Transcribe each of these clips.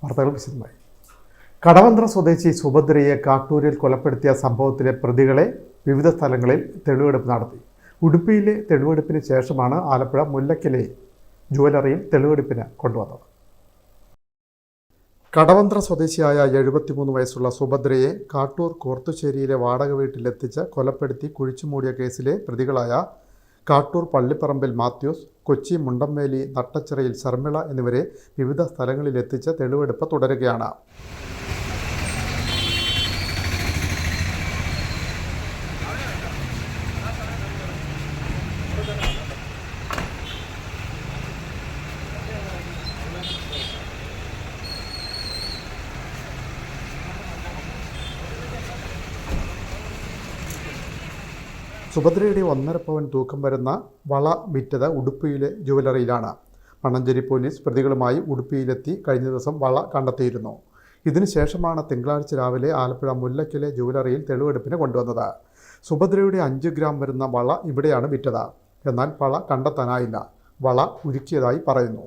വാർത്തകൾ വിശദമായി. കടവന്ത്ര സ്വദേശി സുഭദ്രയെ കാട്ടൂരിൽ കൊലപ്പെടുത്തിയ സംഭവത്തിലെ പ്രതികളെ വിവിധ സ്ഥലങ്ങളിൽ തെളിവെടുപ്പ് നടത്തി. ഉടുപ്പിയിലെ തെളിവെടുപ്പിന് ശേഷമാണ് ആലപ്പുഴ മുല്ലയ്ക്കലെ ജുവലറിയിൽ തെളിവെടുപ്പിന് കൊണ്ടുവന്നത്. കടവന്ത്ര സ്വദേശിയായ 73 വയസ്സുള്ള സുഭദ്രയെ കാട്ടൂർ കോർത്തുശ്ശേരിയിലെ വാടക വീട്ടിലെത്തിച്ച് കൊലപ്പെടുത്തി കുഴിച്ചുമൂടിയ കേസിലെ പ്രതികളായ കാട്ടൂർ പള്ളിപ്പറമ്പിൽ മാത്യൂസ്, കൊച്ചി മുണ്ടംവേലി നട്ടച്ചിറയിൽ ശർമിള എന്നിവരെ വിവിധ സ്ഥലങ്ങളിലെത്തിച്ച് തെളിവെടുപ്പ് തുടരുകയാണ്. സുഭദ്രയുടെ 1.5 പവൻ തൂക്കം വരുന്ന വള വിറ്റത് ഉടുപ്പിയിലെ ജുവലറിയിലാണ്. മണ്ണഞ്ചേരി പോലീസ് പ്രതികളുമായി ഉടുപ്പിയിലെത്തി കഴിഞ്ഞ ദിവസം വള കണ്ടെത്തിയിരുന്നു. ഇതിനുശേഷമാണ് തിങ്കളാഴ്ച രാവിലെ ആലപ്പുഴ മുല്ലയ്ക്കലെ ജുവലറിയിൽ തെളിവെടുപ്പിന് കൊണ്ടുവന്നത്. സുഭദ്രയുടെ 5 ഗ്രാം വരുന്ന വള ഇവിടെയാണ് വിറ്റത്. എന്നാൽ വള കണ്ടെത്താനായില്ല. വള ഉരുക്കിയതായി പറയുന്നു.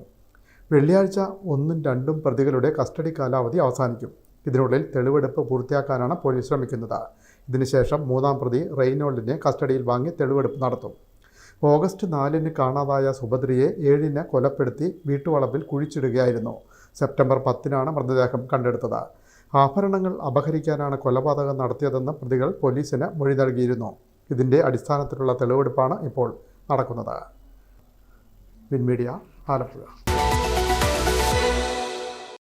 വെള്ളിയാഴ്ച 1ഉം 2ഉം പ്രതികളുടെ കസ്റ്റഡി കാലാവധി അവസാനിക്കും. ഇതിനുള്ളിൽ തെളിവെടുപ്പ് പൂർത്തിയാക്കാനാണ് പോലീസ് ശ്രമിക്കുന്നത്. ഇതിനുശേഷം 3ാം പ്രതി റെയ്നോൾഡിനെ കസ്റ്റഡിയിൽ വാങ്ങി തെളിവെടുപ്പ് നടത്തും. ഓഗസ്റ്റ് 4-ന് കാണാതായ സുഭദ്രയെ 7-ന് കൊലപ്പെടുത്തി വീട്ടുവളപ്പിൽ കുഴിച്ചിടുകയായിരുന്നു. സെപ്റ്റംബർ 10-നാണ് മൃതദേഹം കണ്ടെടുത്തത്. ആഭരണങ്ങൾ അപഹരിക്കാനാണ് കൊലപാതകം നടത്തിയതെന്ന് പ്രതികൾ പോലീസിന് മൊഴി നൽകിയിരുന്നു. ഇതിൻ്റെ അടിസ്ഥാനത്തിലുള്ള തെളിവെടുപ്പാണ് ഇപ്പോൾ നടക്കുന്നത്. വിൻമീഡിയ, ആലപ്പുഴ.